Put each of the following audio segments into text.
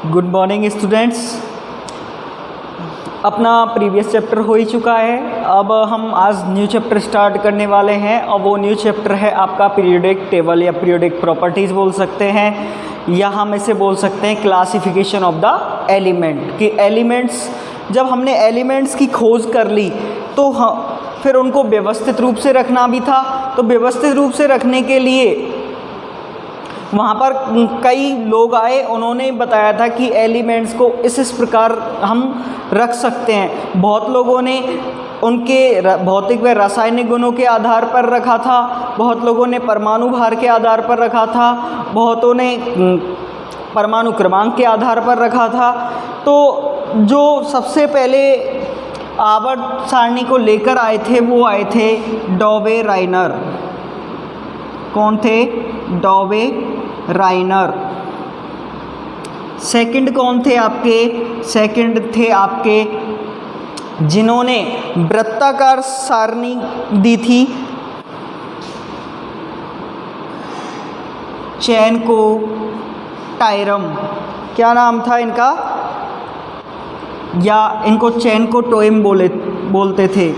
Good morning students. अपना previous chapter हो ही चुका है। अब हम आज न्यू चैप्टर स्टार्ट करने वाले हैं और वो न्यू चैप्टर है आपका पीरियोडिक टेबल या पीरियोडिक प्रॉपर्टीज़ बोल सकते हैं, या हम इसे बोल सकते हैं क्लासिफिकेशन ऑफ द एलिमेंट। कि एलिमेंट्स, जब हमने एलिमेंट्स की खोज कर ली तो फिर उनको व्यवस्थित रूप से रखना भी था। तो व्यवस्थित रूप से रखने के लिए वहाँ पर कई लोग आए, उन्होंने बताया था कि एलिमेंट्स को इस प्रकार हम रख सकते हैं। बहुत लोगों ने उनके भौतिक व रासायनिक गुणों के आधार पर रखा था, बहुत लोगों ने परमाणु भार के आधार पर रखा था, बहुतों ने परमाणु क्रमांक के आधार पर रखा था। तो जो सबसे पहले आवर्त सारणी को लेकर आए थे वो आए थे डॉबे राइनर। कौन थे? डॉबे राइनर। सेकंड कौन थे आपके? सेकंड थे आपके जिन्होंने वृत्ताकार सारणी दी थी, चेनको टायरम। क्या नाम था इनका? या इनको चेनको टोएम बोलते थे।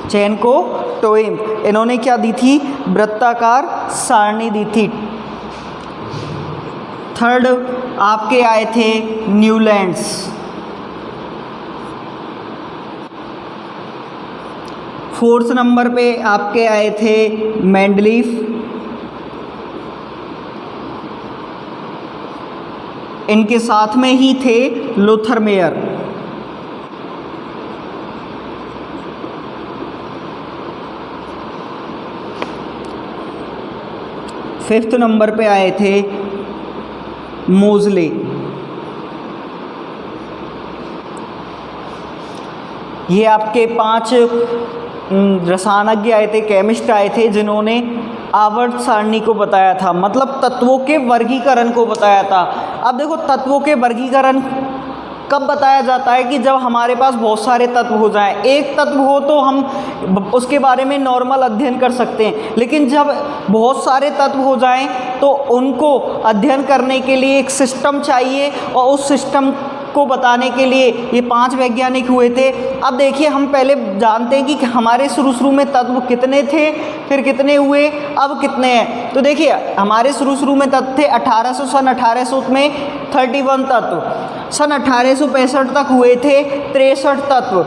चेनको टोएम। इन्होंने क्या दी थी? वृत्ताकार सारणी दी थी। थर्ड आपके आए थे न्यूलैंड्स। फोर्थ नंबर पे आपके आए थे मेंडलीफ। इनके साथ में ही थे लूथर मेयर। फिफ्थ नंबर पे आए थे मोजले। ये आपके 5 रसायनज्ञ आए थे, केमिस्ट आए थे, जिन्होंने आवर्त सारणी को बताया था, मतलब तत्वों के वर्गीकरण को बताया था। अब देखो, तत्वों के वर्गीकरण कब बताया जाता है? कि जब हमारे पास बहुत सारे तत्व हो जाएं। एक तत्व हो तो हम उसके बारे में नॉर्मल अध्ययन कर सकते हैं, लेकिन जब बहुत सारे तत्व हो जाएं तो उनको अध्ययन करने के लिए एक सिस्टम चाहिए, और उस सिस्टम को बताने के लिए ये 5 वैज्ञानिक हुए थे। अब देखिए, हम पहले जानते हैं कि हमारे शुरू में तत्व कितने थे, फिर कितने हुए, अब कितने हैं। तो देखिए, हमारे शुरू में तत्व थे 1800, सन 1800 में 31 तत्व, सन 1865 तक हुए थे 63 तत्व,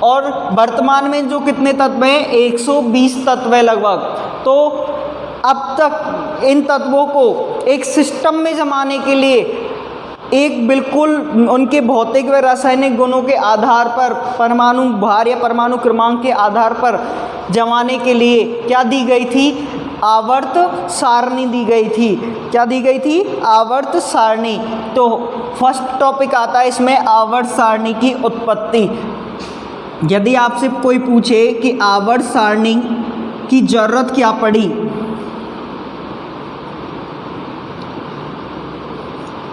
और वर्तमान में जो कितने तत्व हैं? 120 तत्व है लगभग। तो अब तक इन तत्वों को एक सिस्टम में जमाने के लिए, एक बिल्कुल उनके भौतिक व रासायनिक गुणों के आधार पर, परमाणु भार या परमाणु क्रमांक के आधार पर जमाने के लिए क्या दी गई थी? आवर्त सारणी दी गई थी। क्या दी गई थी? आवर्त सारणी। तो फर्स्ट टॉपिक आता है इसमें आवर्त सारणी की उत्पत्ति। यदि आपसे कोई पूछे कि आवर्त सारणी की जरूरत क्या पड़ी,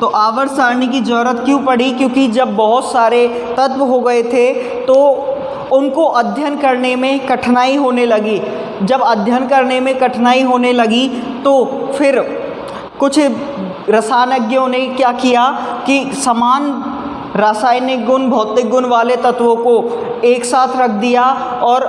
तो आवर्त सारणी की जरूरत क्यों पड़ी? क्योंकि जब बहुत सारे तत्व हो गए थे तो उनको अध्ययन करने में कठिनाई होने लगी। जब अध्ययन करने में कठिनाई होने लगी तो फिर कुछ रसायनज्ञों ने क्या किया कि समान रासायनिक गुण, भौतिक गुण वाले तत्वों को एक साथ रख दिया, और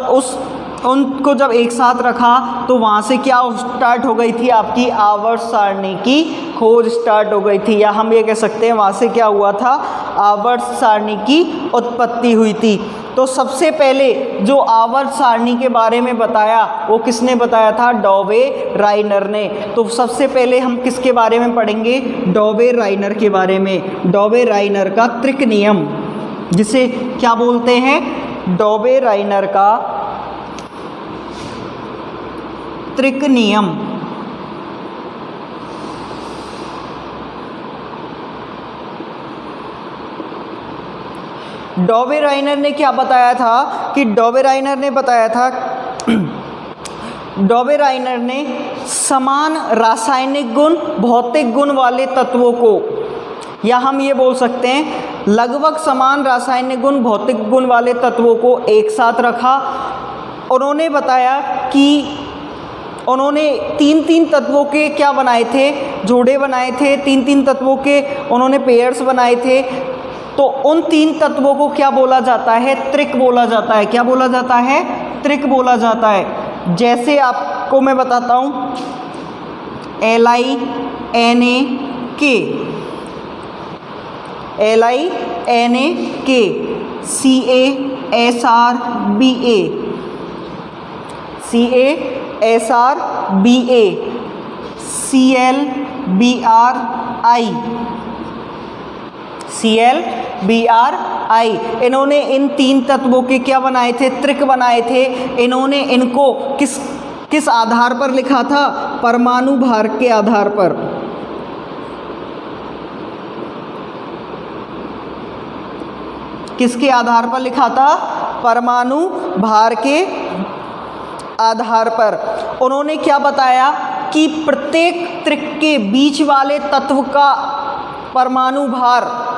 उनको जब एक साथ रखा तो वहाँ से क्या स्टार्ट हो गई थी? आपकी आवर्त सारणी की खोज स्टार्ट हो गई थी, या हम ये कह सकते हैं वहाँ से क्या हुआ था? आवर्त सारणी की उत्पत्ति हुई थी। तो सबसे पहले जो आवर्त सारणी के बारे में बताया वो किसने बताया था? डॉबे राइनर ने। तो सबसे पहले हम किसके बारे में पढ़ेंगे? डॉबे राइनर के बारे में। डॉबे राइनर का त्रिक नियम, जिसे क्या बोलते हैं? डॉबे राइनर का त्रिक नियम। डॉबे राइनर ने क्या बताया था? कि डॉबे राइनर ने बताया था, डॉबे राइनर ने समान रासायनिक गुण, भौतिक गुण वाले तत्वों को, या हम ये बोल सकते हैं लगभग समान रासायनिक गुण, भौतिक गुण वाले तत्वों को एक साथ रखा। उन्होंने बताया कि उन्होंने तीन तीन तत्वों के क्या बनाए थे, जोड़े बनाए थे, तीन तीन तत्वों के उन्होंने पेयर्स बनाए थे। तो उन तीन तत्वों को क्या बोला जाता है, त्रिक बोला जाता है। क्या बोला जाता है, त्रिक बोला जाता है। जैसे आपको मैं बताता हूँ, LiNaK, LiNaK, CaSrBa, CaSrBa, ClBrI, ClBrI। इन्होंने इन तीन तत्वों के क्या बनाए थे, त्रिक बनाए थे। इन्होंने इनको किस आधार पर लिखा था, परमाणु भार के आधार पर। किसके आधार पर लिखा था, परमाणु भार के आधार पर। उन्होंने क्या बताया कि प्रत्येक त्रिक के बीच वाले तत्व का परमाणु भार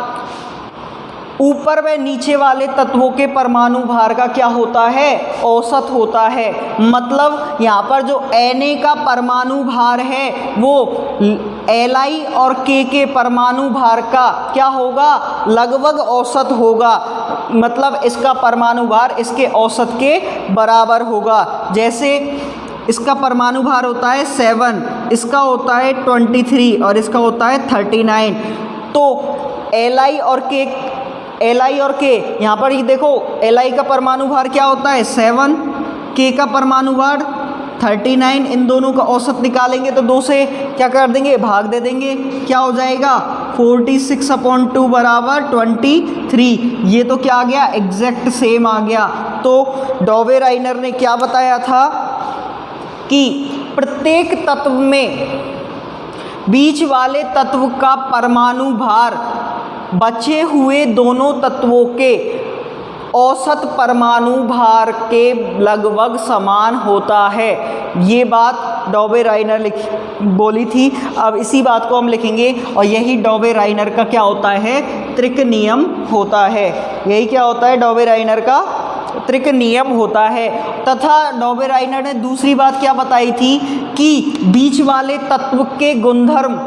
ऊपर व नीचे वाले तत्वों के परमाणु भार का क्या होता है, औसत होता है। मतलब यहाँ पर जो Na का परमाणु भार है वो Li और K के परमाणु भार का क्या होगा, लगभग औसत होगा। मतलब इसका परमाणु भार इसके औसत के बराबर होगा। जैसे इसका परमाणु भार होता है 7, इसका होता है 23 और इसका होता है 39। तो Li और K यहाँ पर ये देखो, Li का परमाणु भार क्या होता है 7, K का परमाणु भार 39। इन दोनों का औसत निकालेंगे तो 2 से क्या कर देंगे, भाग दे देंगे। क्या हो जाएगा, 46/2 बराबर 23। ये तो क्या आ गया, एग्जैक्ट सेम आ गया। तो डॉबे-राइनर ने क्या बताया था कि प्रत्येक तत्व में बीच वाले तत्व का परमाणु भार बचे हुए दोनों तत्वों के औसत परमाणु भार के लगभग समान होता है। ये बात डॉबे-राइनर बोली थी। अब इसी बात को हम लिखेंगे और यही डॉबे-राइनर का क्या होता है, त्रिक नियम होता है। यही क्या होता है, डॉबे-राइनर का त्रिक नियम होता है। तथा डॉबे-राइनर ने दूसरी बात क्या बताई थी कि बीच वाले तत्व के गुणधर्म,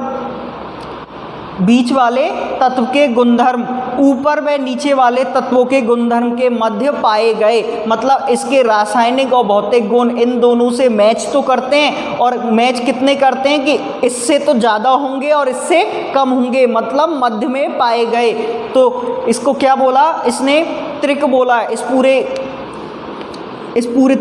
बीच वाले तत्व के गुणधर्म ऊपर व नीचे वाले तत्वों के गुणधर्म के मध्य पाए गए। मतलब इसके रासायनिक और भौतिक गुण इन दोनों से मैच तो करते हैं, और मैच कितने करते हैं कि इससे तो ज़्यादा होंगे और इससे कम होंगे, मतलब मध्य में पाए गए। तो इसको क्या बोला इसने, त्रिक बोला। इस पूरे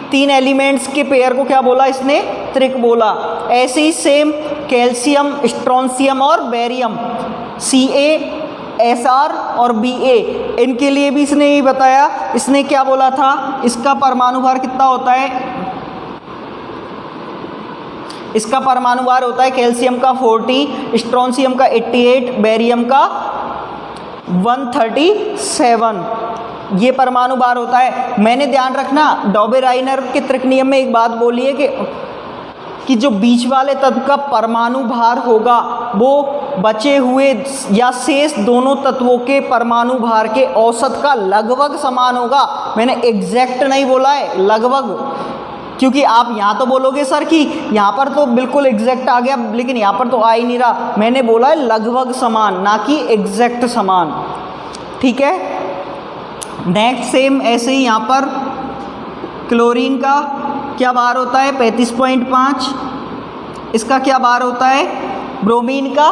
तीन एलिमेंट्स के पेयर को क्या बोला इसने, त्रिक बोला। ऐसे ही सेम कैल्शियम, स्ट्रोंशियम और बेरियम, CaSr और Ba, इनके लिए भी इसने यही बताया। इसने क्या बोला था, इसका परमाणु भार कितना होता है, इसका परमाणु भार होता है कैल्शियम का 40, स्ट्रोंशियम का 88, बेरियम का 137। ये परमाणु भार होता है। मैंने ध्यान रखना, डॉबे-राइनर के त्रिक नियम में एक बात बोली है कि जो बीच वाले तत्व का परमाणु भार होगा वो बचे हुए या शेष दोनों तत्वों के परमाणु भार के औसत का लगभग समान होगा। मैंने एग्जैक्ट नहीं बोला है, लगभग, क्योंकि आप यहाँ तो बोलोगे सर कि यहाँ पर तो बिल्कुल एग्जैक्ट आ गया, लेकिन यहाँ पर तो आ ही नहीं रहा। मैंने बोला है लगभग समान, ना कि एग्जैक्ट समान। ठीक है, नेक्स्ट सेम ऐसे ही यहाँ पर क्लोरीन का क्या भार होता है 35.5, इसका क्या भार होता है, ब्रोमीन का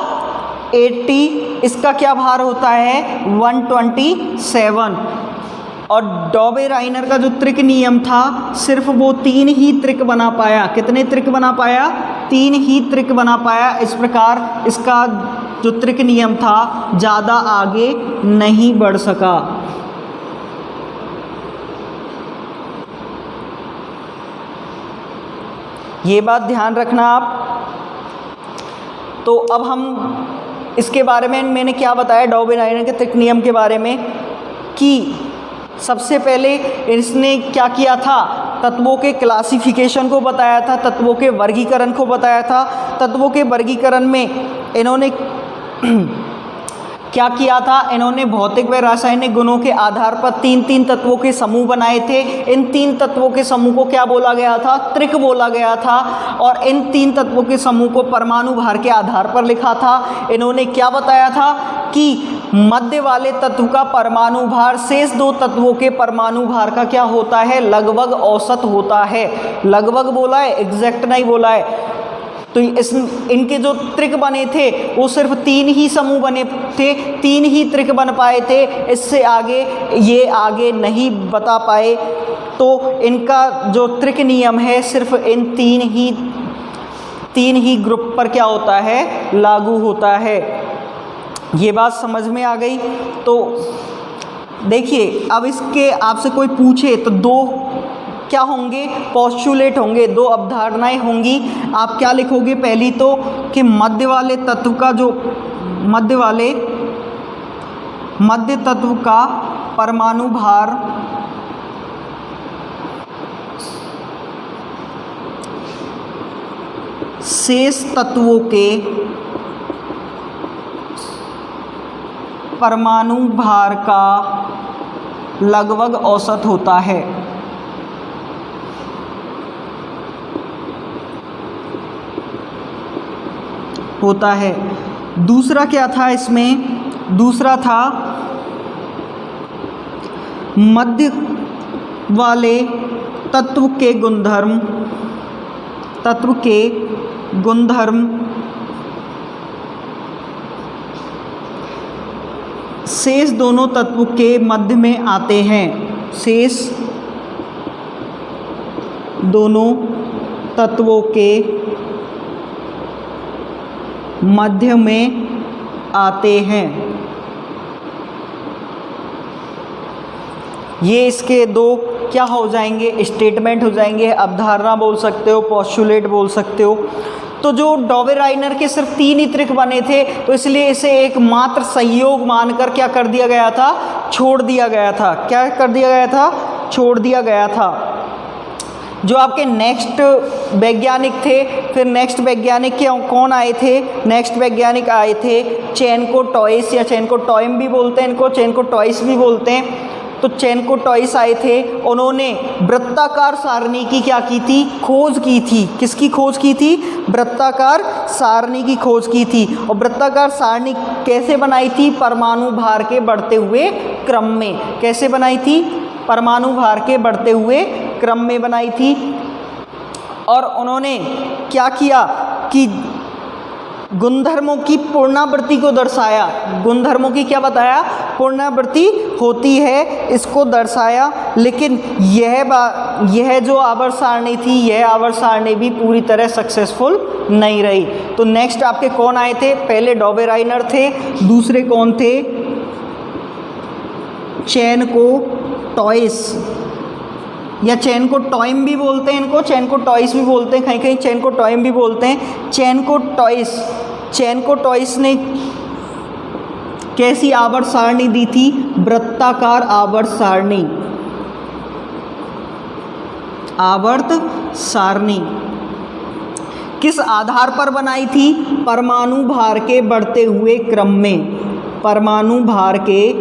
80, इसका क्या भार होता है 127। और डॉबे-राइनर का जो त्रिक नियम था सिर्फ वो 3 ही त्रिक बना पाया। कितने त्रिक बना पाया, 3 ही त्रिक बना पाया। इस प्रकार इसका जो त्रिक नियम था ज़्यादा आगे नहीं बढ़ सका। ये बात ध्यान रखना आप। तो अब हम इसके बारे में मैंने क्या बताया डॉबे-राइनर के त्रिक नियम के बारे में, कि सबसे पहले इसने क्या किया था, तत्वों के क्लासिफिकेशन को बताया था, तत्वों के वर्गीकरण को बताया था। तत्वों के वर्गीकरण में इन्होंने क्या किया था, इन्होंने भौतिक व रासायनिक गुणों के आधार पर तीन तीन तत्वों के समूह बनाए थे। इन तीन तत्वों के समूह को क्या बोला गया था, त्रिक बोला गया था। और इन तीन तत्वों के समूह को परमाणु भार के आधार पर लिखा था। इन्होंने क्या बताया था कि मध्य वाले तत्व का परमाणु भार शेष दो तत्वों के परमाणु भार का क्या होता है, लगभग औसत होता है। लगभग बोला है, एग्जैक्ट नहीं बोला है। तो इनके जो त्रिक बने थे वो सिर्फ तीन ही समूह बने थे, तीन ही त्रिक बन पाए थे, इससे आगे ये आगे नहीं बता पाए। तो इनका जो त्रिक नियम है सिर्फ इन तीन ही ग्रुप पर क्या होता है, लागू होता है। ये बात समझ में आ गई। तो देखिए अब इसके आपसे कोई पूछे तो दो क्या होंगे, पोस्टुलेट होंगे, दो अवधारणाएं होंगी। आप क्या लिखोगे, पहली तो कि मध्य वाले तत्व का जो मध्य तत्व का परमाणु भार शेष तत्वों के परमाणु भार का लगभग औसत होता है। दूसरा क्या था इसमें, दूसरा था मध्य वाले तत्व के गुणधर्म शेष दोनों तत्व के मध्य में आते हैं। शेष दोनों तत्वों के मध्य में आते हैं। ये इसके दो क्या हो जाएंगे, स्टेटमेंट हो जाएंगे, अवधारणा बोल सकते हो, पोस्टुलेट बोल सकते हो। तो जो डॉवेराइनर के सिर्फ तीन ही त्रिक बने थे तो इसलिए इसे एक मात्र संयोग मानकर क्या कर दिया गया था, छोड़ दिया गया था। क्या कर दिया गया था, छोड़ दिया गया था। जो आपके नेक्स्ट वैज्ञानिक थे, फिर नेक्स्ट वैज्ञानिक के कौन आए थे, नेक्स्ट वैज्ञानिक आए थे चेनको टॉयस, या चेनको टॉयम भी बोलते हैं इनको, चेनको टॉयस भी बोलते हैं। तो चेनको टॉयस आए थे, उन्होंने वृत्ताकार सारणी की क्या की थी, खोज की थी। किसकी खोज की थी, वृत्ताकार सारणी की खोज की थी। और वृत्ताकार सारणी कैसे बनाई थी, परमाणु भार के बढ़ते हुए क्रम में। कैसे बनाई थी, परमाणु भार के बढ़ते हुए क्रम में बनाई थी। और उन्होंने क्या किया कि गुणधर्मों की पुनरावृत्ति को दर्शाया। गुणधर्मों की क्या बताया, पुनरावृत्ति होती है, इसको दर्शाया। लेकिन यह जो आवर्त सारणी थी, यह आवर्त सारणी भी पूरी तरह सक्सेसफुल नहीं रही। तो नेक्स्ट आपके कौन आए थे, पहले डॉवेराइनर थे, दूसरे कौन थे, चेनको टॉयस, या चेनको टॉयम भी बोलते हैं इनको, चेनको टॉयस भी बोलते हैं, कहीं कहीं चेनको टॉयम भी बोलते हैं। चेनको टॉयस ने कैसी आवर्त सारणी दी थी, वृत्ताकार आवर्त सारणी। आवर्त सारणी किस आधार पर बनाई थी, परमाणु भार के बढ़ते हुए क्रम में। परमाणु भार के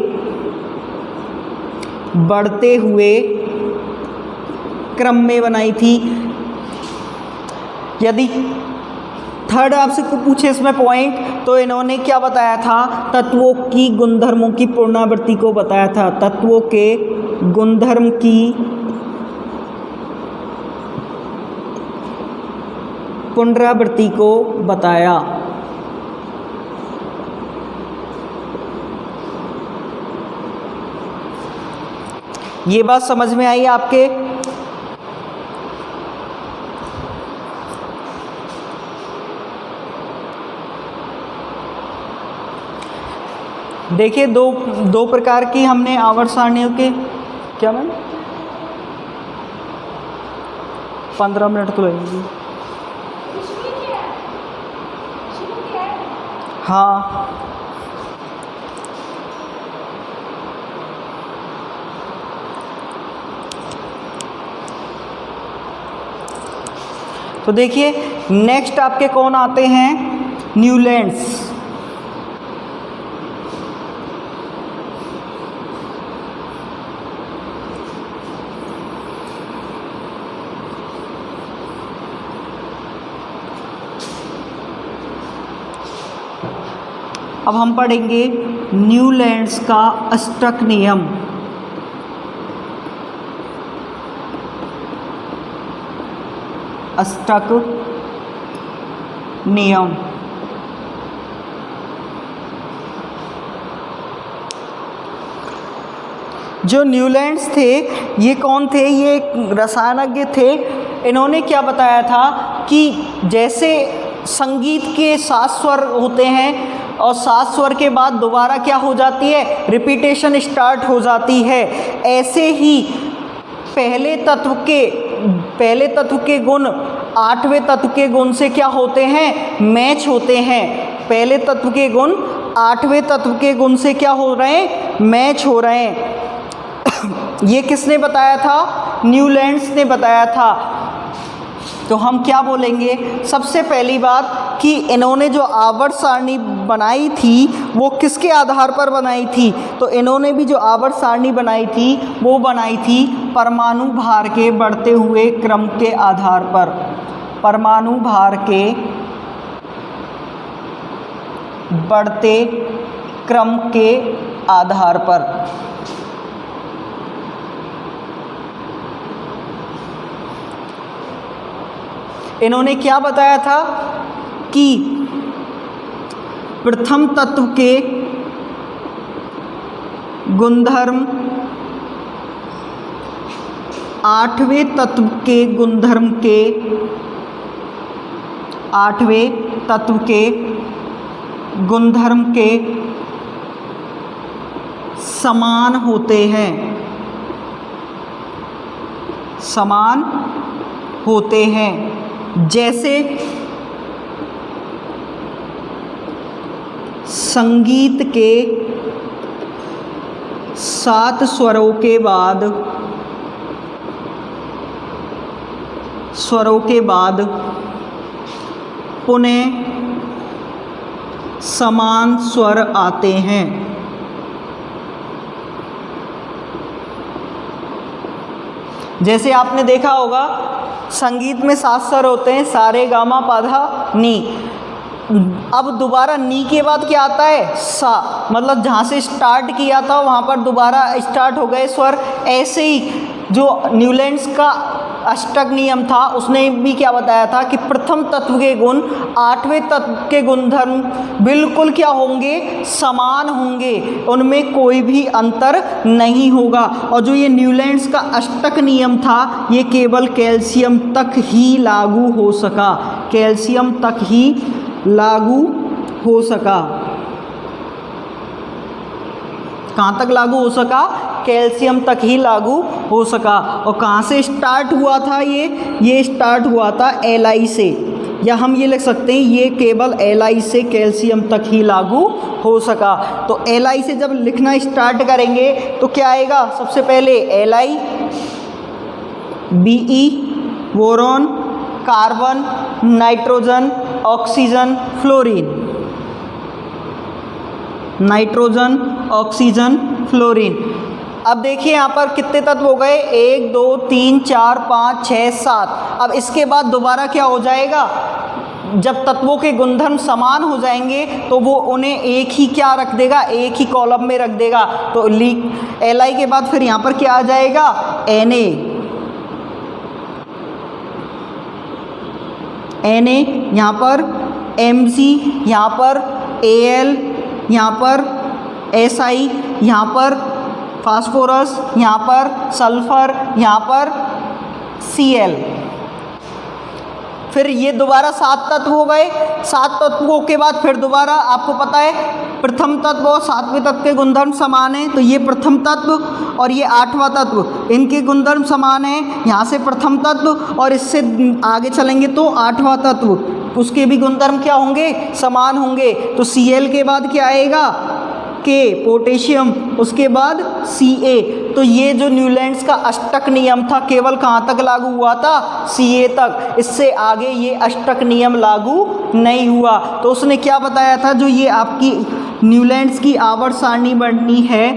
बढ़ते हुए क्रम में बनाई थी। यदि थर्ड आपसे पूछे इसमें पॉइंट, तो इन्होंने क्या बताया था, तत्वों की गुणधर्मों की पुनरावृत्ति को बताया था। तत्वों के गुणधर्म की पुनरावृत्ति को बताया। ये बात समझ में आई आपके। देखिए दो प्रकार की हमने आवर्त सारणियों के, क्या मैम 15 मिनट तो लगेंगे। हाँ तो देखिए नेक्स्ट आपके कौन आते हैं, न्यूलैंड्स। अब हम पढ़ेंगे न्यूलैंड्स का अष्टक नियम। अष्टक नियम जो न्यूलैंड्स थे ये कौन थे? ये रसायनज्ञ थे। इन्होंने क्या बताया था कि जैसे संगीत के 7 स्वर होते हैं और 7 स्वर के बाद दोबारा क्या हो जाती है? रिपीटेशन स्टार्ट हो जाती है। ऐसे ही पहले तत्व के गुण 8वें तत्व के गुण से क्या होते हैं? मैच होते हैं। पहले तत्व के गुण 8वें तत्व के गुण से क्या हो रहे हैं? मैच हो रहे हैं। ये किसने बताया था? न्यूलैंड्स ने बताया था। तो हम क्या बोलेंगे? सबसे पहली बात कि इन्होंने जो आवर्त सारणी बनाई थी वो किसके आधार पर बनाई थी? तो इन्होंने भी जो आवर्त सारणी बनाई थी वो बनाई थी परमाणु भार के बढ़ते हुए क्रम के आधार पर। परमाणु भार के बढ़ते क्रम के आधार पर। इन्होंने क्या बताया था कि प्रथम तत्व के गुणधर्म 8वें तत्व के गुणधर्म के 8वें तत्व के गुणधर्म के समान होते हैं। समान होते हैं। जैसे संगीत के 7 स्वरों के बाद पुनः समान स्वर आते हैं। जैसे आपने देखा होगा संगीत में 7 स्वर होते हैं, सा रे गा मा पा धा नी। अब दोबारा नी के बाद क्या आता है? सा। मतलब जहाँ से स्टार्ट किया था वहाँ पर दोबारा स्टार्ट हो गए स्वर। ऐसे ही जो न्यूलैंड्स का अष्टक नियम था उसने भी क्या बताया था कि प्रथम तत्व के गुण 8वें तत्व के गुणधर्म बिल्कुल क्या होंगे? समान होंगे। उनमें कोई भी अंतर नहीं होगा। और जो ये न्यूलैंड्स का अष्टक नियम था ये केवल कैल्शियम तक ही लागू हो सका। कैल्शियम तक ही लागू हो सका। कहाँ तक लागू हो सका? कैल्शियम तक ही लागू हो सका। और कहाँ से स्टार्ट हुआ था? ये स्टार्ट हुआ था Li से, या हम ये लिख सकते हैं ये केवल Li से कैल्शियम तक ही लागू हो सका। तो Li से जब लिखना स्टार्ट करेंगे तो क्या आएगा? सबसे पहले Li, Be, boron, carbon, nitrogen, oxygen, fluorine. Nitrogen, oxygen, fluorine. अब देखिए यहाँ पर कितने तत्व हो गए? 1 2 3 4 5 6 7। अब इसके बाद दोबारा क्या हो जाएगा? जब तत्वों के गुणधर्म समान हो जाएंगे तो वो उन्हें एक ही क्या रख देगा? एक ही कॉलम में रख देगा। तो Li के बाद फिर यहाँ पर क्या आ जाएगा? Na। यहाँ पर Mg, यहाँ पर Al, यहाँ पर Si, यहाँ पर फास्फोरस, यहाँ पर सल्फर, यहाँ पर Cl। फिर ये दोबारा 7 तत्व हो गए। 7 तत्वों के बाद फिर दोबारा आपको पता है प्रथम तत्व और 7वें तत्व के गुणधर्म समान हैं। तो ये प्रथम तत्व और ये 8वां तत्व, इनके गुणधर्म समान हैं। यहाँ से प्रथम तत्व और इससे आगे चलेंगे तो 8वां तत्व, उसके भी गुणधर्म क्या होंगे? समान होंगे। तो Cl के बाद क्या आएगा? K, पोटेशियम, उसके बाद Ca। तो ये जो न्यूलैंड्स का अष्टक नियम था केवल कहाँ तक लागू हुआ था? Ca तक। इससे आगे ये अष्टक नियम लागू नहीं हुआ। तो उसने क्या बताया था? जो ये आपकी न्यूलैंड्स की आवर्त सारणी बननी है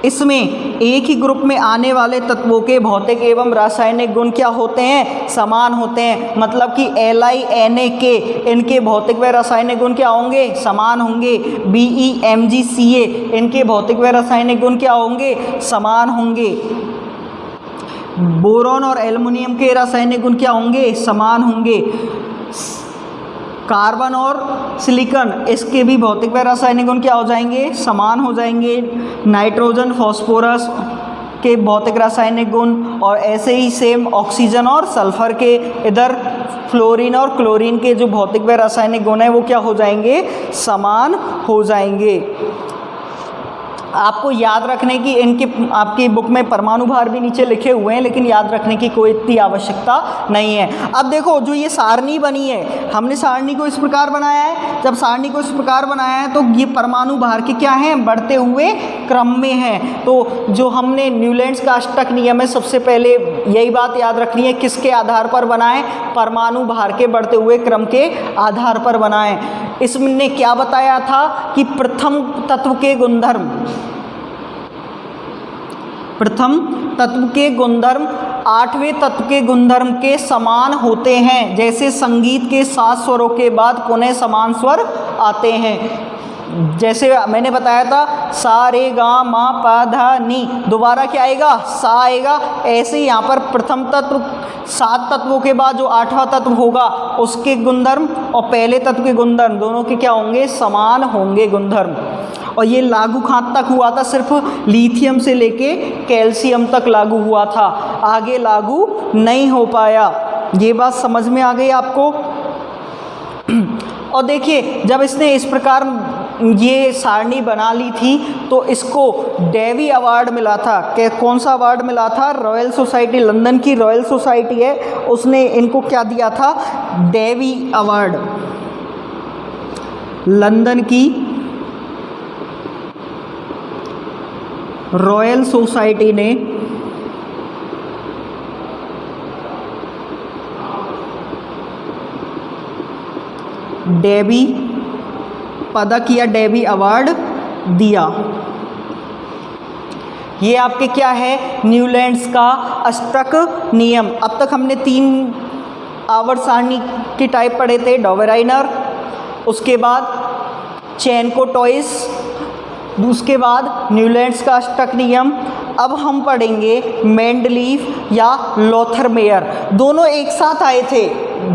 इसमें एक ही ग्रुप में आने वाले तत्वों के भौतिक एवं रासायनिक गुण क्या होते हैं? समान होते हैं। मतलब कि LiNa इनके भौतिक व रासायनिक गुण क्या होंगे? समान होंगे। BeMgCa इनके भौतिक व रासायनिक गुण क्या होंगे? समान होंगे। बोरॉन और एल्युमिनियम के रासायनिक गुण क्या होंगे? समान होंगे। कार्बन और सिलिकॉन इसके भी भौतिक व रासायनिक गुण क्या हो जाएंगे? समान हो जाएंगे। नाइट्रोजन फॉस्फोरस के भौतिक रासायनिक गुण, और ऐसे ही सेम ऑक्सीजन और सल्फर के, इधर फ्लोरीन और क्लोरीन के जो भौतिक व रासायनिक गुण है वो क्या हो जाएंगे? समान हो जाएंगे। आपको याद रखने की इनके आपकी बुक में परमाणु भार भी नीचे लिखे हुए हैं, लेकिन याद रखने की कोई इतनी आवश्यकता नहीं है। अब देखो जो ये सारणी बनी है, हमने सारणी को इस प्रकार बनाया है। जब सारणी को इस प्रकार बनाया है तो ये परमाणु भार के क्या हैं? बढ़ते हुए क्रम में हैं। तो जो हमने न्यूलैंड्स का अष्टक नियम है, सबसे पहले यही बात याद रखनी है, किसके आधार पर बनाएं? परमाणु भार के बढ़ते हुए क्रम के आधार पर बनाएं। इसने क्या बताया था कि प्रथम तत्व के गुणधर्म 8वें तत्व के गुणधर्म के समान होते हैं। जैसे संगीत के 7 स्वरों के बाद पुनः समान स्वर आते हैं। जैसे मैंने बताया था सा रे गा मा पा धा नी, दोबारा क्या आएगा? सा आएगा। ऐसे ही यहाँ पर प्रथम तत्व 7 तत्वों के बाद जो 8वां तत्व होगा उसके गुणधर्म और पहले तत्व के गुणधर्म दोनों के क्या होंगे? समान होंगे गुणधर्म। और ये लागू कहाँ तक हुआ था? सिर्फ लिथियम से लेके कैल्शियम तक लागू हुआ था, आगे लागू नहीं हो पाया। ये बात समझ में आ गई आपको? और देखिए जब इसने इस प्रकार ये सारणी बना ली थी तो इसको डेवी अवार्ड मिला था। कौन सा अवार्ड मिला था? रॉयल सोसाइटी, लंदन की रॉयल सोसाइटी है, उसने इनको क्या दिया था? Davy award. लंदन की रॉयल सोसाइटी ने डेवी पदक या डेवी अवार्ड दिया। ये आपके क्या है? न्यूलैंड्स का अष्टक नियम। अब तक हमने 3 आवर्त सारणी की टाइप पढ़े थे, डॉवेराइनर, उसके बाद चैनकोटॉइस, उसके बाद न्यूलैंड्स का अष्टक नियम। अब हम पढ़ेंगे मेंडलीफ या लोथरमेयर। दोनों एक साथ आए थे,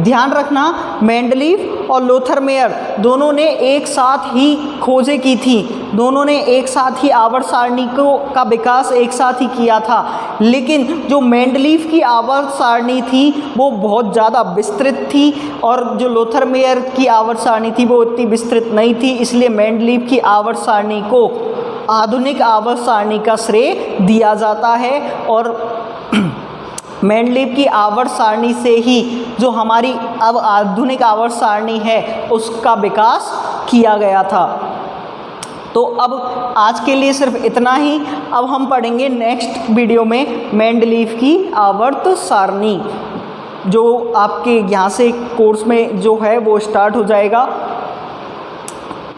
ध्यान रखना, मेंडलीफ और लोथरमेयर दोनों ने एक साथ ही खोजें की थी, दोनों ने एक साथ ही आवर्त सारणी का विकास एक साथ ही किया था। लेकिन जो मेंडलीफ की आवर्त सारणी थी वो बहुत ज़्यादा विस्तृत थी और जो लोथरमेयर की आवर्त सारणी थी वो इतनी विस्तृत नहीं थी, इसलिए मेंडलीफ की आवर्त सारणी को आधुनिक आवर्त सारणी का श्रेय दिया जाता है। और मेंडलीफ की आवर्त सारणी से ही जो हमारी अब आधुनिक आवर्त सारणी है उसका विकास किया गया था। तो अब आज के लिए सिर्फ इतना ही। अब हम पढ़ेंगे नेक्स्ट वीडियो में मेंडलीफ की आवर्त सारणी, जो आपके यहाँ से कोर्स में जो है वो स्टार्ट हो जाएगा।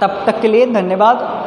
तब तक के लिए धन्यवाद।